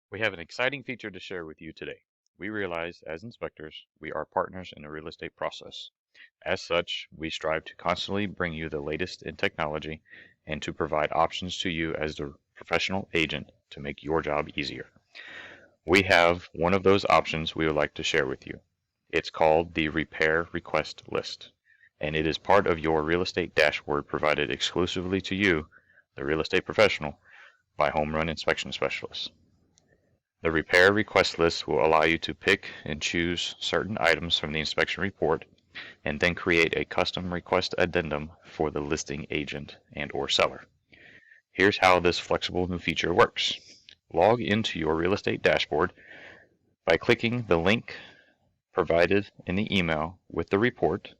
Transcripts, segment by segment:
We have an exciting feature to share with you today. We realize, as inspectors, we are partners in the real estate process. As such, we strive to constantly bring you the latest in technology and to provide options to you as the professional agent to make your job easier. We have one of those options we would like to share with you. It's called the Repair Request List, and it is part of your real estate dashboard provided exclusively to you, the real estate professional, by Home Run Inspection Specialists. The repair request list will allow you to pick and choose certain items from the inspection report and then create a custom request addendum for the listing agent and/or seller. Here's how this flexible new feature works. Log into your real estate dashboard by clicking the link provided in the email with the report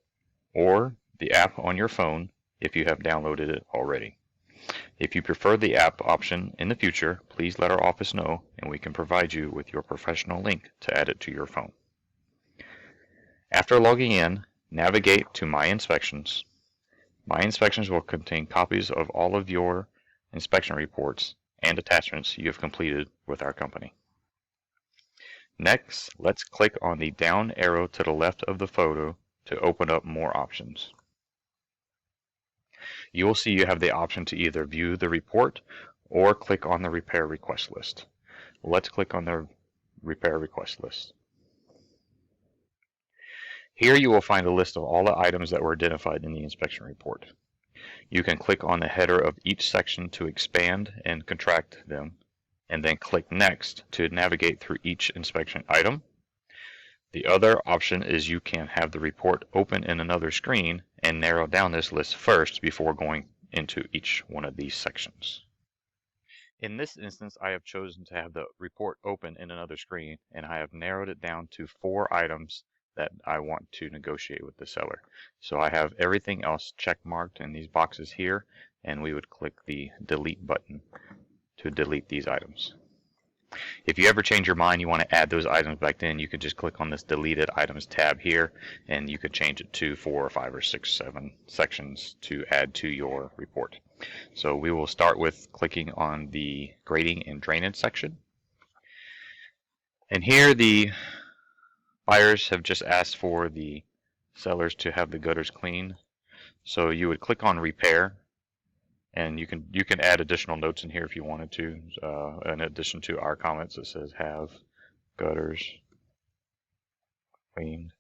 or the app on your phone if you have downloaded it already. If you prefer the app option in the future, please let our office know and we can provide you with your professional link to add it to your phone. After logging in, navigate to My Inspections. My Inspections will contain copies of all of your inspection reports and attachments you have completed with our company. Next, let's click on the down arrow to the left of the photo to open up more options. You will see you have the option to either view the report or click on the repair request list. Let's click on the repair request list. Here you will find a list of all the items that were identified in the inspection report. You can click on the header of each section to expand and contract them, and then click Next to navigate through each inspection item. The other option is you can have the report open in another screen and narrow down this list first before going into each one of these sections. In this instance, I have chosen to have the report open in another screen, and I have narrowed it down to 4 items that I want to negotiate with the seller. So I have everything else check marked in these boxes here, and we would click the delete button to delete these items. If you ever change your mind, you want to add those items back in, you could just click on this deleted items tab here, and you could change it to 4 or 5 or 6, 7 sections to add to your report. So we will start with clicking on the grading and drainage section. And here the buyers have just asked for the sellers to have the gutters cleaned. So you would click on repair, and you can add additional notes in here if you wanted to. In addition to our comments, it says have gutters cleaned.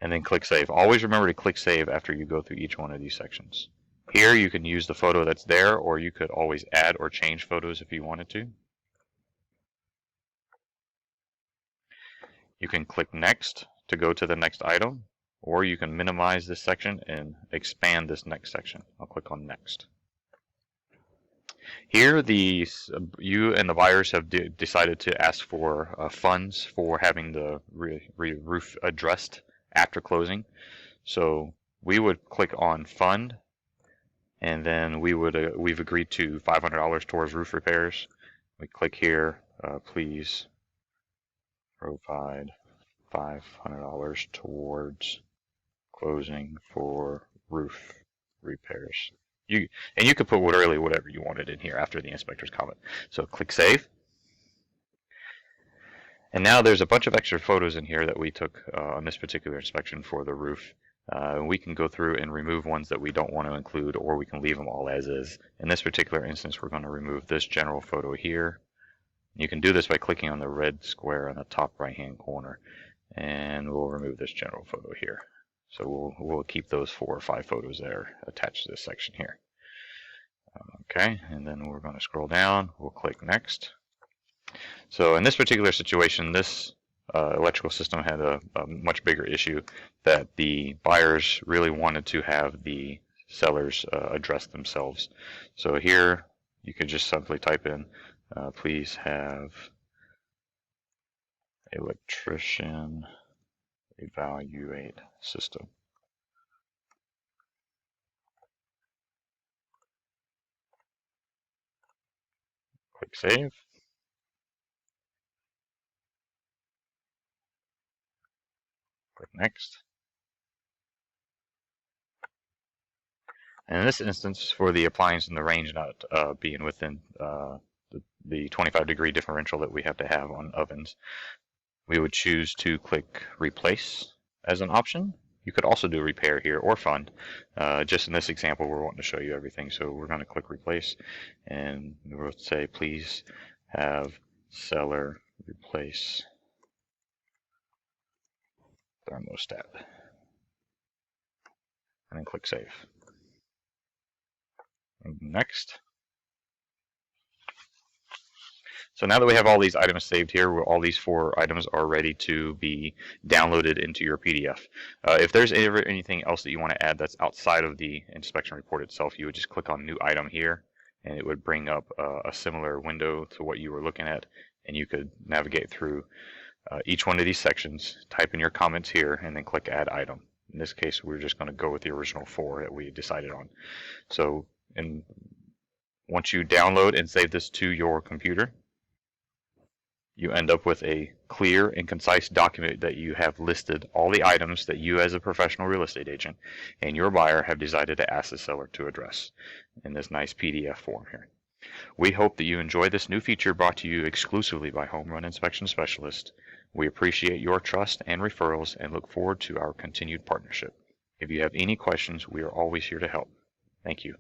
And then click save. Always remember to click save after you go through each one of these sections. Here you can use the photo that's there, or you could always add or change photos if you wanted to. You can click next to go to the next item, or you can minimize this section and expand this next section. I'll click on next. Here, you and the buyers have decided to ask for funds for having the roof addressed after closing. So we would click on fund, and then we've agreed to $500 towards roof repairs. We click here, please provide $500 towards closing for roof repairs. You could put whatever you wanted in here after the inspector's comment. So click save. And now there's a bunch of extra photos in here that we took on this particular inspection for the roof. We can go through and remove ones that we don't want to include, or we can leave them all as is. In this particular instance, we're going to remove this general photo here. You can do this by clicking on the red square on the top right hand corner, and we'll remove this general photo here. So we'll keep those 4 or 5 photos there attached to this section here. Okay, and then we're going to scroll down. We'll click next. So in this particular situation, this electrical system had a much bigger issue that the buyers really wanted to have the sellers address themselves. So here you could just simply type in, please have electrician evaluate system. Click save. Click next. And in this instance, for the appliance and the range not being within the 25-degree differential that we have to have on ovens. We would choose to click replace as an option. You could also do repair here or fund. Just in this example, we're wanting to show you everything, so we're going to click replace, and we'll say please have seller replace thermostat, and then click save. And next. So now that we have all these items saved here, all these 4 items are ready to be downloaded into your PDF. If there's ever anything else that you want to add that's outside of the inspection report itself, you would just click on New Item here, and it would bring up a similar window to what you were looking at, and you could navigate through each one of these sections, type in your comments here, and then click Add Item. In this case, we're just going to go with the original 4 that we decided on. So once you download and save this to your computer, you end up with a clear and concise document that you have listed all the items that you as a professional real estate agent and your buyer have decided to ask the seller to address in this nice PDF form here. We hope that you enjoy this new feature brought to you exclusively by Home Run Inspection Specialist. We appreciate your trust and referrals and look forward to our continued partnership. If you have any questions, we are always here to help. Thank you.